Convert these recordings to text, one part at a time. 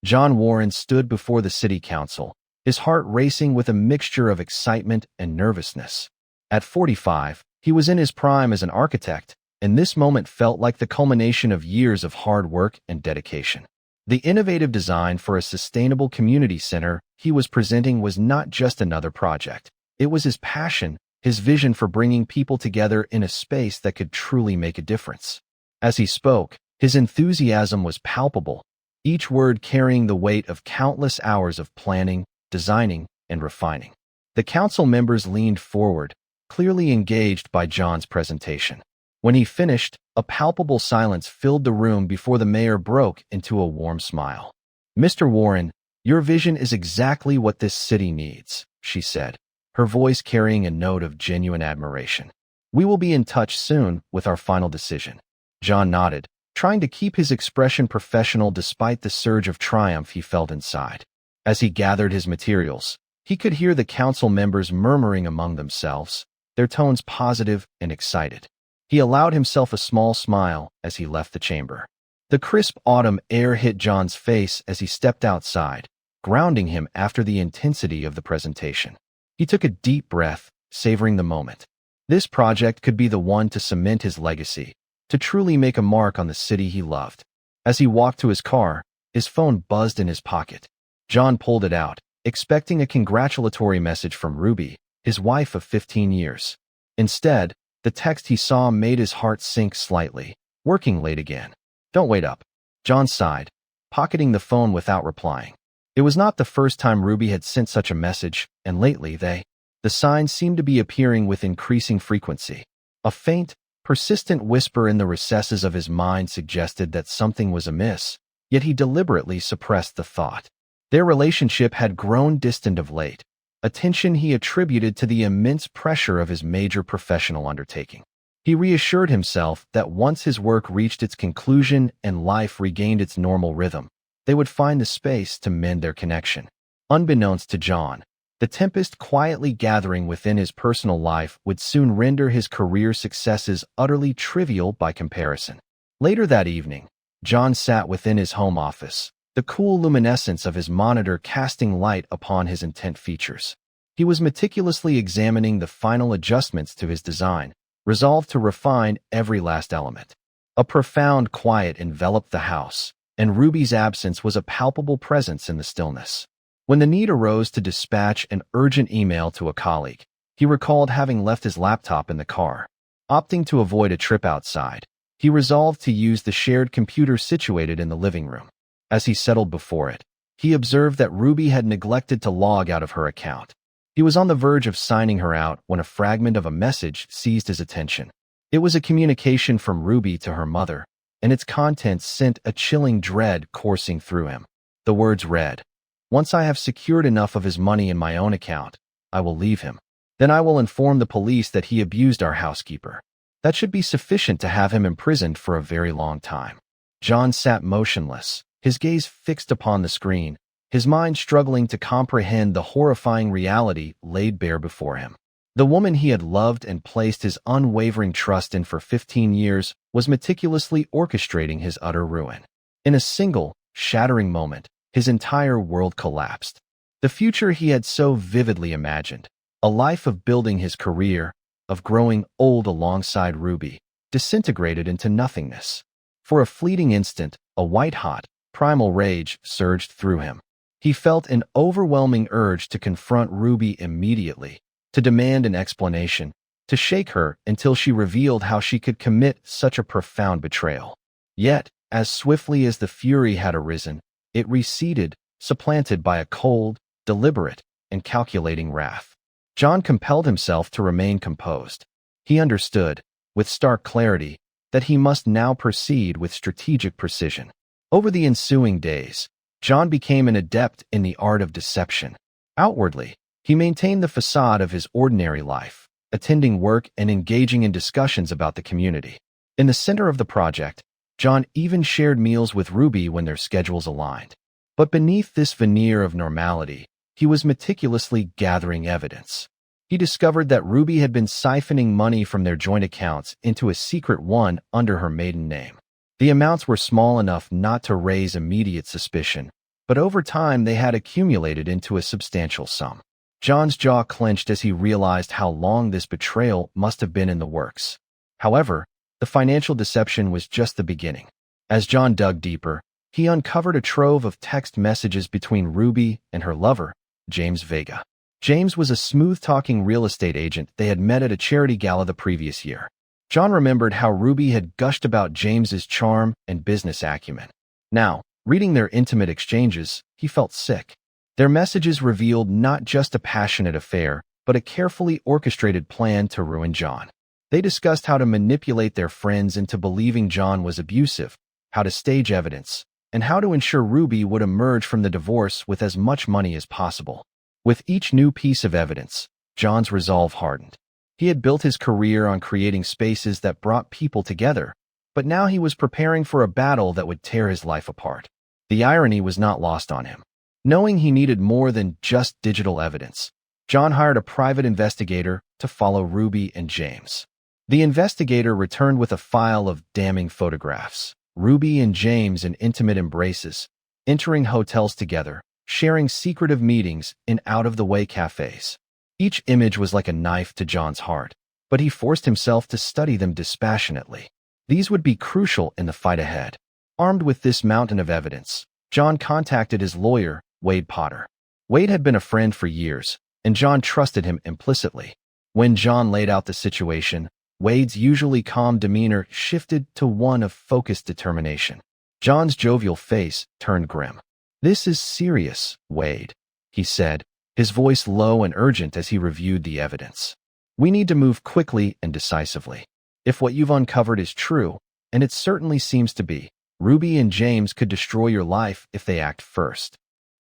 John Warren stood before the city council, his heart racing with a mixture of excitement and nervousness. At 45, he was in his prime as an architect, and this moment felt like the culmination of years of hard work and dedication. The innovative design for a sustainable community center he was presenting was not just another project. It was his passion, his vision for bringing people together in a space that could truly make a difference. As he spoke, his enthusiasm was palpable, each word carrying the weight of countless hours of planning, designing, and refining. The council members leaned forward, clearly engaged by John's presentation. When he finished, a palpable silence filled the room before the mayor broke into a warm smile. "Mr. Warren, your vision is exactly what this city needs," she said, her voice carrying a note of genuine admiration. "We will be in touch soon with our final decision." John nodded, trying to keep his expression professional despite the surge of triumph he felt inside. As he gathered his materials, he could hear the council members murmuring among themselves, their tones positive and excited. He allowed himself a small smile as he left the chamber. The crisp autumn air hit John's face as he stepped outside, grounding him after the intensity of the presentation. He took a deep breath, savoring the moment. This project could be the one to cement his legacy, to truly make a mark on the city he loved. As he walked to his car, his phone buzzed in his pocket. John pulled it out, expecting a congratulatory message from Ruby, his wife of 15 years. Instead, the text he saw made his heart sink slightly. "Working late again. Don't wait up." John sighed, pocketing the phone without replying. It was not the first time Ruby had sent such a message, and lately the signs seemed to be appearing with increasing frequency. A faint, persistent whisper in the recesses of his mind suggested that something was amiss, yet he deliberately suppressed the thought. Their relationship had grown distant of late, a tension he attributed to the immense pressure of his major professional undertaking. He reassured himself that once his work reached its conclusion and life regained its normal rhythm, they would find the space to mend their connection. Unbeknownst to John, the tempest quietly gathering within his personal life would soon render his career successes utterly trivial by comparison. Later that evening, John sat within his home office, the cool luminescence of his monitor casting light upon his intent features. He was meticulously examining the final adjustments to his design, resolved to refine every last element. A profound quiet enveloped the house, and Ruby's absence was a palpable presence in the stillness. When the need arose to dispatch an urgent email to a colleague, he recalled having left his laptop in the car. Opting to avoid a trip outside, he resolved to use the shared computer situated in the living room. As he settled before it, he observed that Ruby had neglected to log out of her account. He was on the verge of signing her out when a fragment of a message seized his attention. It was a communication from Ruby to her mother, and its contents sent a chilling dread coursing through him. The words read, "Once I have secured enough of his money in my own account, I will leave him. Then I will inform the police that he abused our housekeeper. That should be sufficient to have him imprisoned for a very long time." John sat motionless, his gaze fixed upon the screen, his mind struggling to comprehend the horrifying reality laid bare before him. The woman he had loved and placed his unwavering trust in for 15 years was meticulously orchestrating his utter ruin. In a single, shattering moment, his entire world collapsed. The future he had so vividly imagined, a life of building his career, of growing old alongside Ruby, disintegrated into nothingness. For a fleeting instant, a white-hot, primal rage surged through him. He felt an overwhelming urge to confront Ruby immediately, to demand an explanation, to shake her until she revealed how she could commit such a profound betrayal. Yet, as swiftly as the fury had arisen, it receded, supplanted by a cold, deliberate, and calculating wrath. John compelled himself to remain composed. He understood, with stark clarity, that he must now proceed with strategic precision. Over the ensuing days, John became an adept in the art of deception. Outwardly, he maintained the facade of his ordinary life, attending work and engaging in discussions about the community. In the center of the project, John even shared meals with Ruby when their schedules aligned. But beneath this veneer of normality, he was meticulously gathering evidence. He discovered that Ruby had been siphoning money from their joint accounts into a secret one under her maiden name. The amounts were small enough not to raise immediate suspicion, but over time they had accumulated into a substantial sum. John's jaw clenched as he realized how long this betrayal must have been in the works. However, the financial deception was just the beginning. As John dug deeper, he uncovered a trove of text messages between Ruby and her lover, James Vega. James was a smooth-talking real estate agent they had met at a charity gala the previous year. John remembered how Ruby had gushed about James's charm and business acumen. Now, reading their intimate exchanges, he felt sick. Their messages revealed not just a passionate affair, but a carefully orchestrated plan to ruin John. They discussed how to manipulate their friends into believing John was abusive, how to stage evidence, and how to ensure Ruby would emerge from the divorce with as much money as possible. With each new piece of evidence, John's resolve hardened. He had built his career on creating spaces that brought people together, but now he was preparing for a battle that would tear his life apart. The irony was not lost on him. Knowing he needed more than just digital evidence, John hired a private investigator to follow Ruby and James. The investigator returned with a file of damning photographs. Ruby and James in intimate embraces, entering hotels together, sharing secretive meetings in out-of-the-way cafes. Each image was like a knife to John's heart, but he forced himself to study them dispassionately. These would be crucial in the fight ahead. Armed with this mountain of evidence, John contacted his lawyer, Wade Potter. Wade had been a friend for years, and John trusted him implicitly. When John laid out the situation, Wade's usually calm demeanor shifted to one of focused determination. John's jovial face turned grim. "This is serious, Wade," he said, his voice low and urgent as he reviewed the evidence. "We need to move quickly and decisively. If what you've uncovered is true, and it certainly seems to be, Ruby and James could destroy your life if they act first."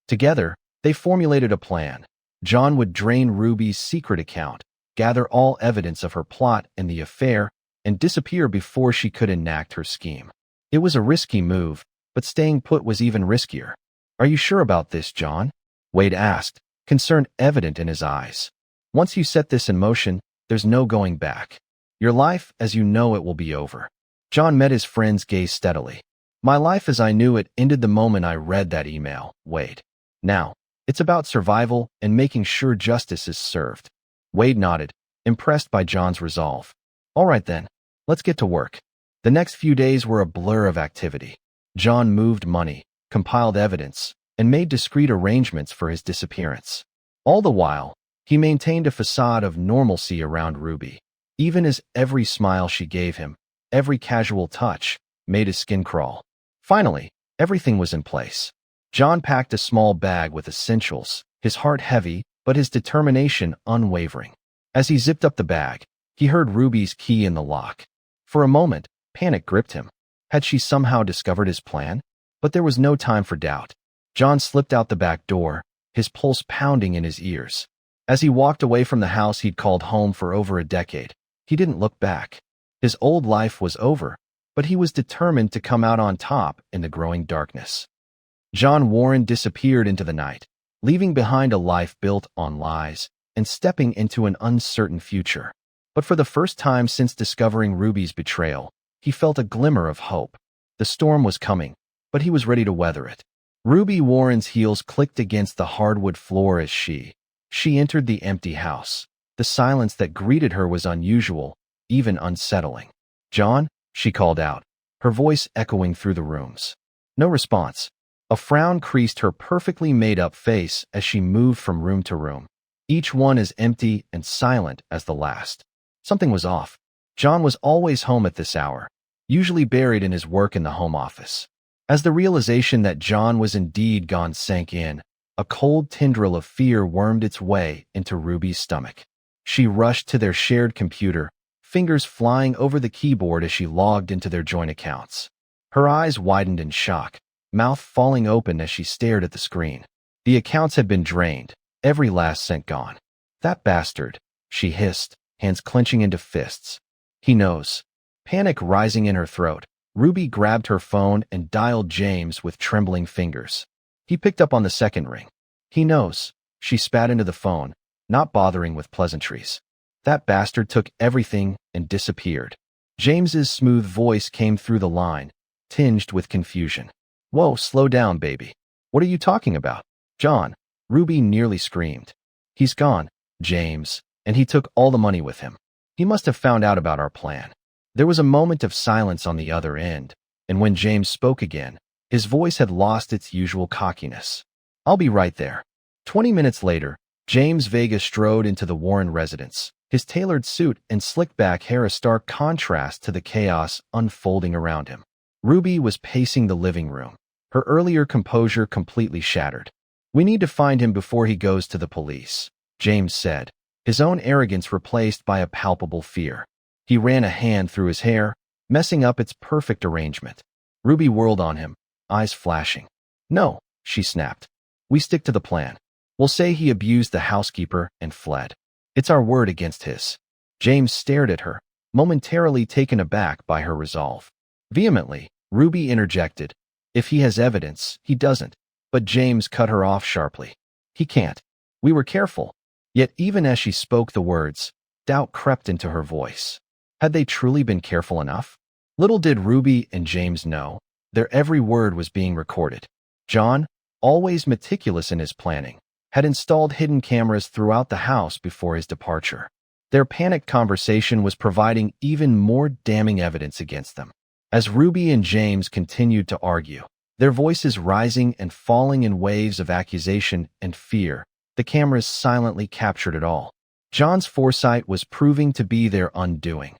Together, they formulated a plan. John would drain Ruby's secret account, gather all evidence of her plot and the affair, and disappear before she could enact her scheme. It was a risky move, but staying put was even riskier. "Are you sure about this, John?" Wade asked, concern evident in his eyes. "Once you set this in motion, there's no going back. Your life, as you know it, will be over." John met his friend's gaze steadily. "My life as I knew it ended the moment I read that email, Wade. Now, it's about survival and making sure justice is served." Wade nodded, impressed by John's resolve. "All right then, let's get to work." The next few days were a blur of activity. John moved money, compiled evidence, and made discreet arrangements for his disappearance. All the while, he maintained a facade of normalcy around Ruby, even as every smile she gave him, every casual touch, made his skin crawl. Finally, everything was in place. John packed a small bag with essentials, his heart heavy, but his determination unwavering. As he zipped up the bag, he heard Ruby's key in the lock. For a moment, panic gripped him. Had she somehow discovered his plan? But there was no time for doubt. John slipped out the back door, his pulse pounding in his ears. As he walked away from the house he'd called home for over a decade, he didn't look back. His old life was over, but he was determined to come out on top in the growing darkness. John Warren disappeared into the night, leaving behind a life built on lies and stepping into an uncertain future. But for the first time since discovering Ruby's betrayal, he felt a glimmer of hope. The storm was coming, but he was ready to weather it. Ruby Warren's heels clicked against the hardwood floor as she entered the empty house. The silence that greeted her was unusual, even unsettling. "John?" she called out, her voice echoing through the rooms. No response. A frown creased her perfectly made-up face as she moved from room to room, each one as empty and silent as the last. Something was off. John was always home at this hour, usually buried in his work in the home office. As the realization that John was indeed gone sank in, a cold tendril of fear wormed its way into Ruby's stomach. She rushed to their shared computer, fingers flying over the keyboard as she logged into their joint accounts. Her eyes widened in shock, mouth falling open as she stared at the screen. The accounts had been drained, every last cent gone. "That bastard," she hissed, hands clenching into fists. "He knows." Panic rising in her throat, Ruby grabbed her phone and dialed James with trembling fingers. He picked up on the second ring. "He knows." She spat into the phone, not bothering with pleasantries. "That bastard took everything and disappeared." James's smooth voice came through the line, tinged with confusion. "Whoa, slow down, baby. What are you talking about? John, Ruby nearly screamed. He's gone, James, and he took all the money with him. He must have found out about our plan. There was a moment of silence on the other end, and when James spoke again, his voice had lost its usual cockiness. I'll be right there. 20 minutes later, James Vega strode into the Warren residence, his tailored suit and slick-back hair a stark contrast to the chaos unfolding around him. Ruby was pacing the living room, her earlier composure completely shattered. We need to find him before he goes to the police, James said, his own arrogance replaced by a palpable fear. He ran a hand through his hair, messing up its perfect arrangement. Ruby whirled on him, eyes flashing. No, she snapped. We stick to the plan. We'll say he abused the housekeeper and fled. It's our word against his. James stared at her, momentarily taken aback by her resolve. Vehemently, Ruby interjected. If he has evidence, he doesn't. But James cut her off sharply. He can't. We were careful. Yet even as she spoke the words, doubt crept into her voice. Had they truly been careful enough? Little did Ruby and James know, their every word was being recorded. John, always meticulous in his planning, had installed hidden cameras throughout the house before his departure. Their panicked conversation was providing even more damning evidence against them. As Ruby and James continued to argue, their voices rising and falling in waves of accusation and fear, the cameras silently captured it all. John's foresight was proving to be their undoing.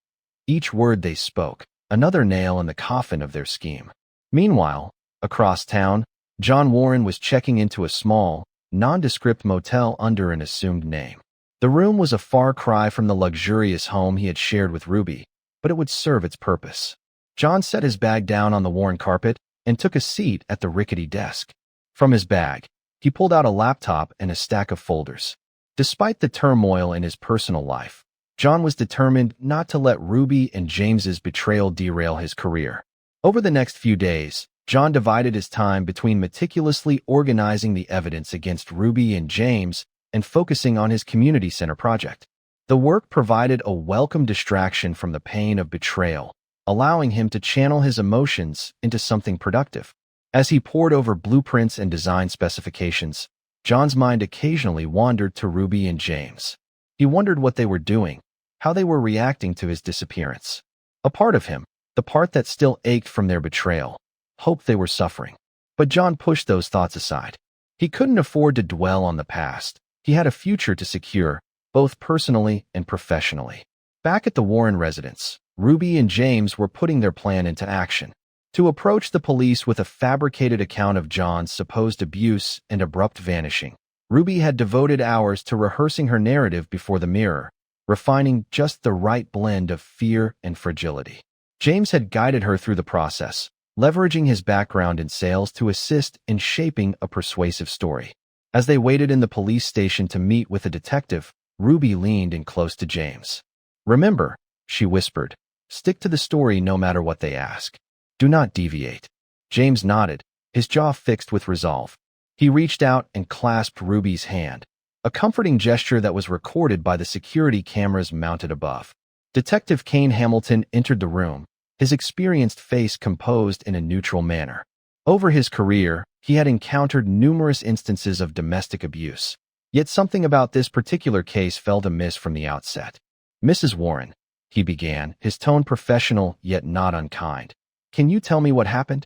Each word they spoke, another nail in the coffin of their scheme. Meanwhile, across town, John Warren was checking into a small, nondescript motel under an assumed name. The room was a far cry from the luxurious home he had shared with Ruby, but it would serve its purpose. John set his bag down on the worn carpet and took a seat at the rickety desk. From his bag, he pulled out a laptop and a stack of folders. Despite the turmoil in his personal life, John was determined not to let Ruby and James's betrayal derail his career. Over the next few days, John divided his time between meticulously organizing the evidence against Ruby and James and focusing on his community center project. The work provided a welcome distraction from the pain of betrayal, allowing him to channel his emotions into something productive. As he pored over blueprints and design specifications, John's mind occasionally wandered to Ruby and James. He wondered what they were doing, how they were reacting to his disappearance. A part of him, the part that still ached from their betrayal, hoped they were suffering. But John pushed those thoughts aside. He couldn't afford to dwell on the past. He had a future to secure, both personally and professionally. Back at the Warren residence, Ruby and James were putting their plan into action. To approach the police with a fabricated account of John's supposed abuse and abrupt vanishing, Ruby had devoted hours to rehearsing her narrative before the mirror, refining just the right blend of fear and fragility. James had guided her through the process, leveraging his background in sales to assist in shaping a persuasive story. As they waited in the police station to meet with a detective, Ruby leaned in close to James. "Remember," she whispered, "stick to the story no matter what they ask. Do not deviate." James nodded, his jaw fixed with resolve. He reached out and clasped Ruby's hand, a comforting gesture that was recorded by the security cameras mounted above. Detective Kane Hamilton entered the room, his experienced face composed in a neutral manner. Over his career, he had encountered numerous instances of domestic abuse. Yet something about this particular case felt amiss from the outset. "Mrs. Warren," he began, his tone professional yet not unkind. "Can you tell me what happened?"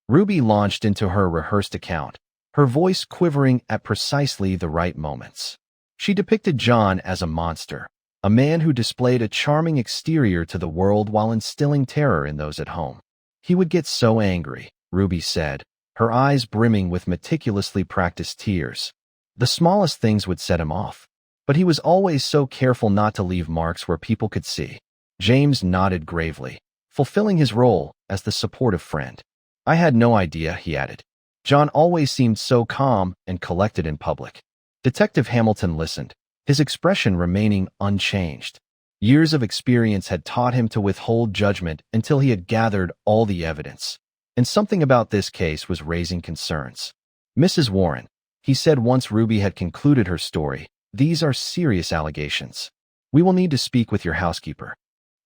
Ruby launched into her rehearsed account, her voice quivering at precisely the right moments. She depicted John as a monster, a man who displayed a charming exterior to the world while instilling terror in those at home. "He would get so angry," Ruby said, her eyes brimming with meticulously practiced tears. "The smallest things would set him off. But he was always so careful not to leave marks where people could see." James nodded gravely, fulfilling his role as the supportive friend. "I had no idea," he added. "John always seemed so calm and collected in public." Detective Hamilton listened, his expression remaining unchanged. Years of experience had taught him to withhold judgment until he had gathered all the evidence. And something about this case was raising concerns. "Mrs. Warren," he said once Ruby had concluded her story, "these are serious allegations. We will need to speak with your housekeeper."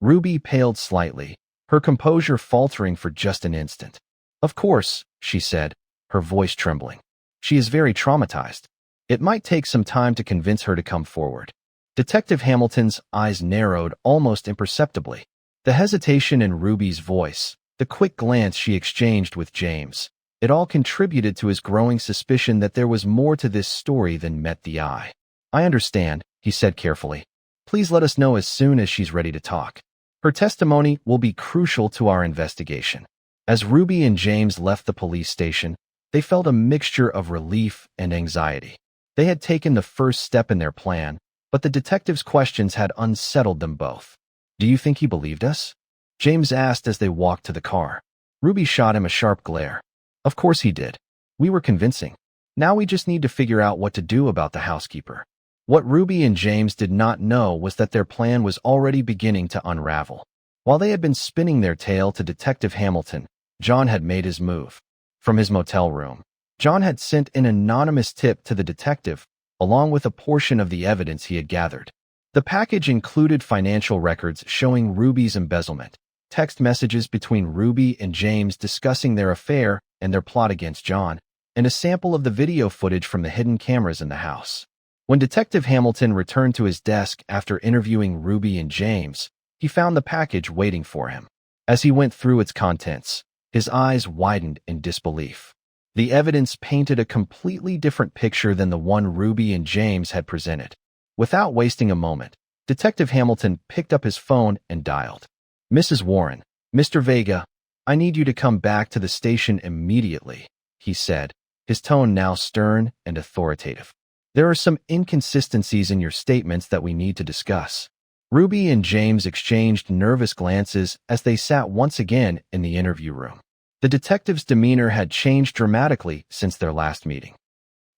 Ruby paled slightly, her composure faltering for just an instant. "Of course," she said, her voice trembling. She is very traumatized. It might take some time to convince her to come forward." Detective Hamilton's eyes narrowed almost imperceptibly. The hesitation in Ruby's voice, the quick glance she exchanged with James, it all contributed to his growing suspicion that there was more to this story than met the eye. "I understand," he said carefully. "Please let us know as soon as she's ready to talk. Her testimony will be crucial to our investigation." As Ruby and James left the police station, they felt a mixture of relief and anxiety. They had taken the first step in their plan, but the detective's questions had unsettled them both. "Do you think he believed us?" James asked as they walked to the car. Ruby shot him a sharp glare. "Of course he did. We were convincing. Now we just need to figure out what to do about the housekeeper." What Ruby and James did not know was that their plan was already beginning to unravel. While they had been spinning their tale to Detective Hamilton, John had made his move. From his motel room, John had sent an anonymous tip to the detective, along with a portion of the evidence he had gathered. The package included financial records showing Ruby's embezzlement, text messages between Ruby and James discussing their affair and their plot against John, and a sample of the video footage from the hidden cameras in the house. When Detective Hamilton returned to his desk after interviewing Ruby and James, he found the package waiting for him. As he went through its contents, his eyes widened in disbelief. The evidence painted a completely different picture than the one Ruby and James had presented. Without wasting a moment, Detective Hamilton picked up his phone and dialed. "Mrs. Warren, Mr. Vega, I need you to come back to the station immediately," he said, his tone now stern and authoritative. "There are some inconsistencies in your statements that we need to discuss." Ruby and James exchanged nervous glances as they sat once again in the interview room. The detective's demeanor had changed dramatically since their last meeting.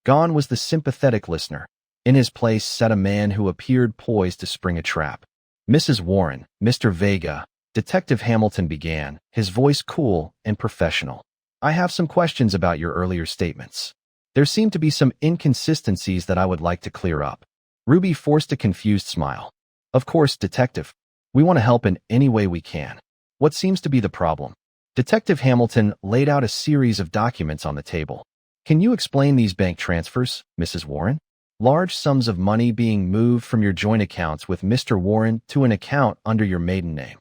Gone was the sympathetic listener. In his place sat a man who appeared poised to spring a trap. "Mrs. Warren, Mr. Vega," Detective Hamilton began, his voice cool and professional. "I have some questions about your earlier statements. There seem to be some inconsistencies that I would like to clear up." Ruby forced a confused smile. "Of course, Detective. We want to help in any way we can. What seems to be the problem?" Detective Hamilton laid out a series of documents on the table. "Can you explain these bank transfers, Mrs. Warren? Large sums of money being moved from your joint accounts with Mr. Warren to an account under your maiden name."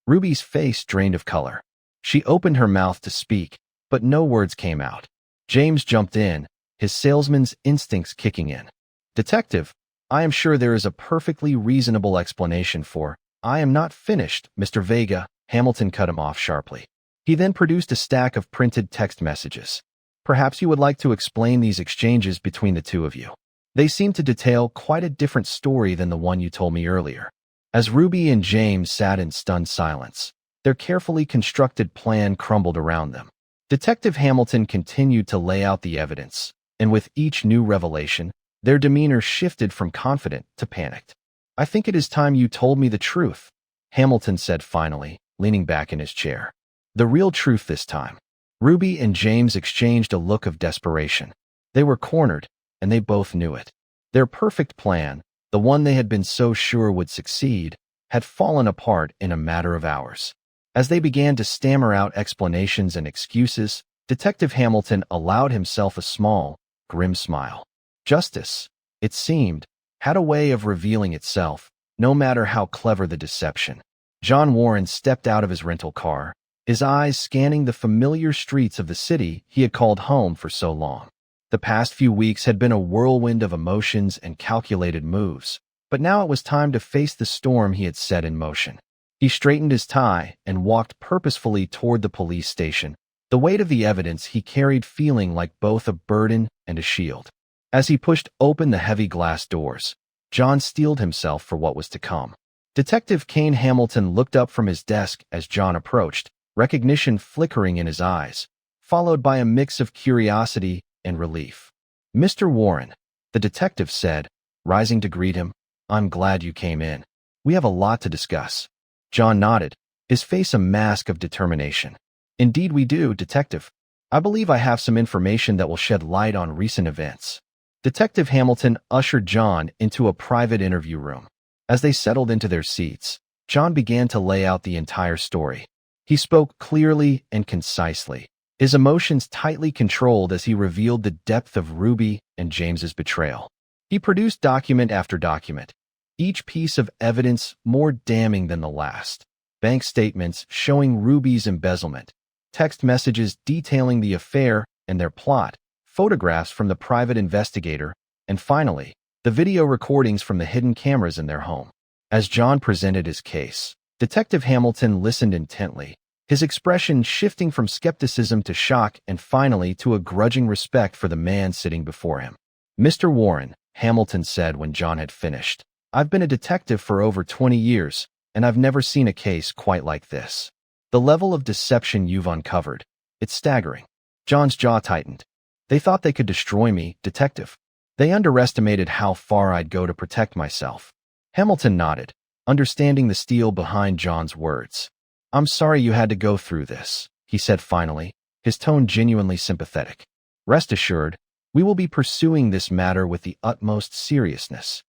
Ruby's face drained of color. She opened her mouth to speak, but no words came out. James jumped in, his salesman's instincts kicking in. "Detective, I am sure there is a perfectly reasonable explanation for—" "I am not finished, Mr. Vega," Hamilton cut him off sharply. He then produced a stack of printed text messages. "Perhaps you would like to explain these exchanges between the two of you. They seem to detail quite a different story than the one you told me earlier." As Ruby and James sat in stunned silence, their carefully constructed plan crumbled around them. Detective Hamilton continued to lay out the evidence, and with each new revelation, their demeanor shifted from confident to panicked. "I think it is time you told me the truth," Hamilton said finally, leaning back in his chair. "The real truth this time." Ruby and James exchanged a look of desperation. They were cornered, and they both knew it. Their perfect plan, the one they had been so sure would succeed, had fallen apart in a matter of hours. As they began to stammer out explanations and excuses, Detective Hamilton allowed himself a small, grim smile. Justice, it seemed, had a way of revealing itself, no matter how clever the deception. John Warren stepped out of his rental car, his eyes scanning the familiar streets of the city he had called home for so long. The past few weeks had been a whirlwind of emotions and calculated moves, but now it was time to face the storm he had set in motion. He straightened his tie and walked purposefully toward the police station, the weight of the evidence he carried feeling like both a burden and a shield. As he pushed open the heavy glass doors, John steeled himself for what was to come. Detective Kane Hamilton looked up from his desk as John approached, recognition flickering in his eyes, followed by a mix of curiosity and relief. "Mr. Warren," the detective said, rising to greet him, "I'm glad you came in. We have a lot to discuss." John nodded, his face a mask of determination. "Indeed we do, Detective. I believe I have some information that will shed light on recent events." Detective Hamilton ushered John into a private interview room. As they settled into their seats, John began to lay out the entire story. He spoke clearly and concisely, his emotions tightly controlled as he revealed the depth of Ruby and James's betrayal. He produced document after document, each piece of evidence more damning than the last. Bank statements showing Ruby's embezzlement, text messages detailing the affair and their plot, photographs from the private investigator, and finally, the video recordings from the hidden cameras in their home. As John presented his case, Detective Hamilton listened intently, his expression shifting from skepticism to shock and finally to a grudging respect for the man sitting before him. "Mr. Warren," Hamilton said when John had finished, "I've been a detective for over 20 years, and I've never seen a case quite like this. The level of deception you've uncovered, it's staggering." John's jaw tightened. "They thought they could destroy me, Detective. They underestimated how far I'd go to protect myself." Hamilton nodded, understanding the steel behind John's words. "I'm sorry you had to go through this," he said finally, his tone genuinely sympathetic. "Rest assured, we will be pursuing this matter with the utmost seriousness.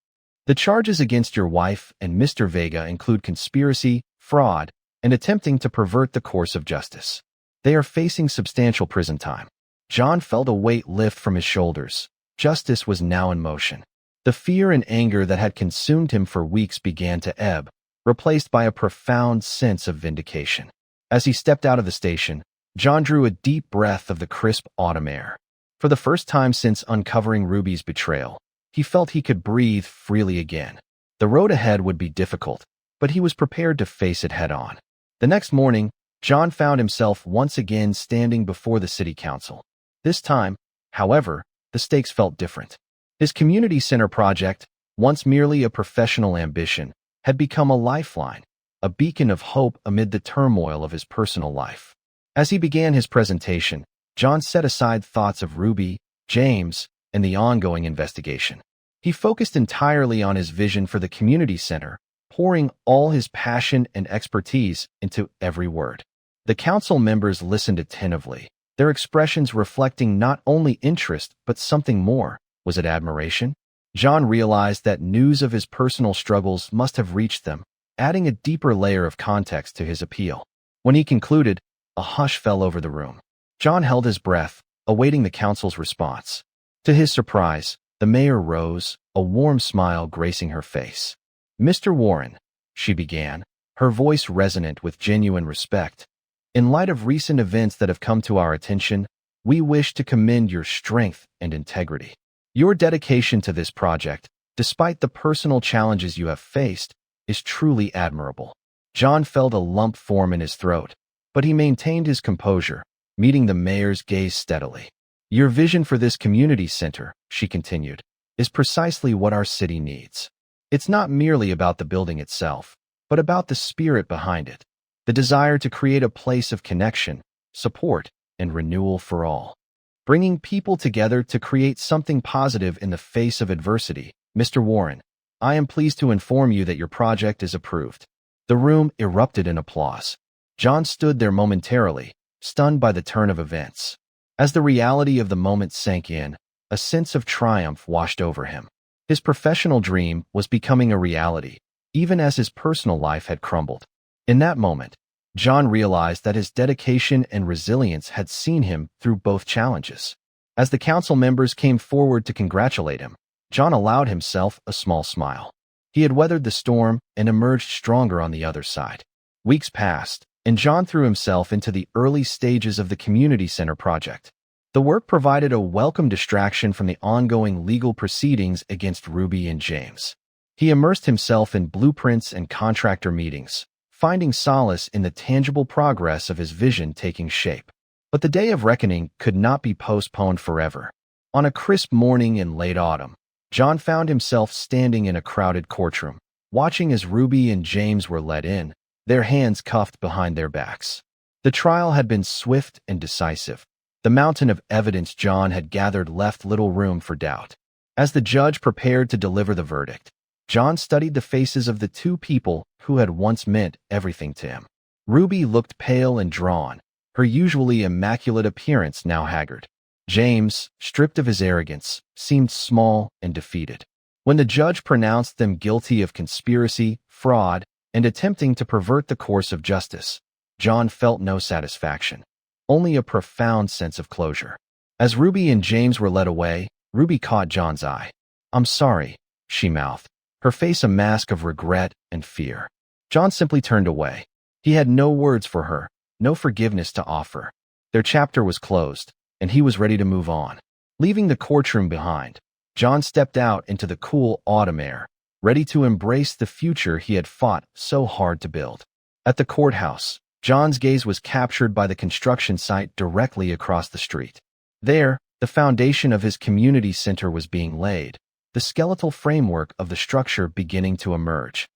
The charges against your wife and Mr. Vega include conspiracy, fraud, and attempting to pervert the course of justice. They are facing substantial prison time." John felt a weight lift from his shoulders. Justice was now in motion. The fear and anger that had consumed him for weeks began to ebb, replaced by a profound sense of vindication. As he stepped out of the station, John drew a deep breath of the crisp autumn air. For the first time since uncovering Ruby's betrayal, he felt he could breathe freely again. The road ahead would be difficult, but he was prepared to face it head-on. The next morning, John found himself once again standing before the city council. This time, however, the stakes felt different. His community center project, once merely a professional ambition, had become a lifeline, a beacon of hope amid the turmoil of his personal life. As he began his presentation, John set aside thoughts of Ruby, James, and the ongoing investigation. He focused entirely on his vision for the community center, pouring all his passion and expertise into every word. The council members listened attentively, their expressions reflecting not only interest but something more. Was it admiration? John realized that news of his personal struggles must have reached them, adding a deeper layer of context to his appeal. When he concluded, a hush fell over the room. John held his breath, awaiting the council's response. To his surprise, the mayor rose, a warm smile gracing her face. "Mr. Warren," she began, her voice resonant with genuine respect, "in light of recent events that have come to our attention, we wish to commend your strength and integrity. Your dedication to this project, despite the personal challenges you have faced, is truly admirable." John felt a lump form in his throat, but he maintained his composure, meeting the mayor's gaze steadily. "Your vision for this community center," she continued, "is precisely what our city needs. It's not merely about the building itself, but about the spirit behind it, the desire to create a place of connection, support, and renewal for all. Bringing people together to create something positive in the face of adversity. Mr. Warren, I am pleased to inform you that your project is approved." The room erupted in applause. John stood there momentarily, stunned by the turn of events. As the reality of the moment sank in, a sense of triumph washed over him. His professional dream was becoming a reality, even as his personal life had crumbled. In that moment, John realized that his dedication and resilience had seen him through both challenges. As the council members came forward to congratulate him, John allowed himself a small smile. He had weathered the storm and emerged stronger on the other side. Weeks passed, and John threw himself into the early stages of the community center project. The work provided a welcome distraction from the ongoing legal proceedings against Ruby and James. He immersed himself in blueprints and contractor meetings, finding solace in the tangible progress of his vision taking shape. But the day of reckoning could not be postponed forever. On a crisp morning in late autumn, John found himself standing in a crowded courtroom, watching as Ruby and James were led in, their hands cuffed behind their backs. The trial had been swift and decisive. The mountain of evidence John had gathered left little room for doubt. As the judge prepared to deliver the verdict, John studied the faces of the two people who had once meant everything to him. Ruby looked pale and drawn, her usually immaculate appearance now haggard. James, stripped of his arrogance, seemed small and defeated. When the judge pronounced them guilty of conspiracy, fraud, and attempting to pervert the course of justice, John felt no satisfaction. only a profound sense of closure. As Ruby and James were led away, Ruby caught John's eye. "I'm sorry," she mouthed, her face a mask of regret and fear. John simply turned away. He had no words for her, no forgiveness to offer. Their chapter was closed, and he was ready to move on. Leaving the courtroom behind, John stepped out into the cool autumn air, ready to embrace the future he had fought so hard to build. At the courthouse, John's gaze was captured by the construction site directly across the street. There, the foundation of his community center was being laid, the skeletal framework of the structure beginning to emerge.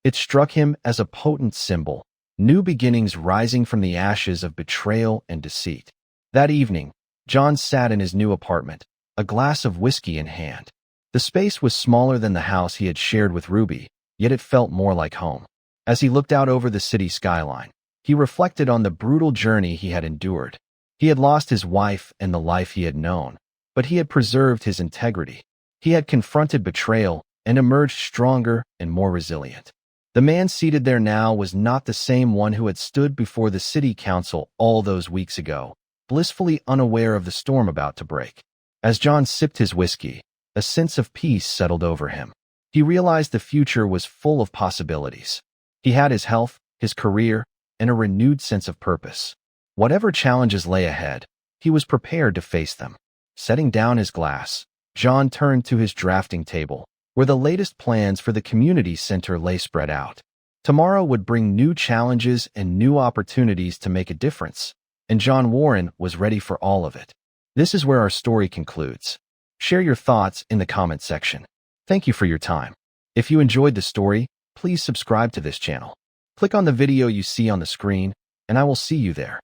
It struck him as a potent symbol, new beginnings rising from the ashes of betrayal and deceit. That evening, John sat in his new apartment, a glass of whiskey in hand. The space was smaller than the house he had shared with Ruby, yet it felt more like home. As he looked out over the city skyline, he reflected on the brutal journey he had endured. He had lost his wife and the life he had known, but he had preserved his integrity. He had confronted betrayal and emerged stronger and more resilient. The man seated there now was not the same one who had stood before the city council all those weeks ago, blissfully unaware of the storm about to break. As John sipped his whiskey, a sense of peace settled over him. He realized the future was full of possibilities. He had his health, his career, and a renewed sense of purpose. Whatever challenges lay ahead, he was prepared to face them. Setting down his glass, John turned to his drafting table, where the latest plans for the community center lay spread out. Tomorrow would bring new challenges and new opportunities to make a difference, and John Warren was ready for all of it. This is where our story concludes. Share your thoughts in the comment section. Thank you for your time. If you enjoyed the story, please subscribe to this channel. Click on the video you see on the screen, and I will see you there.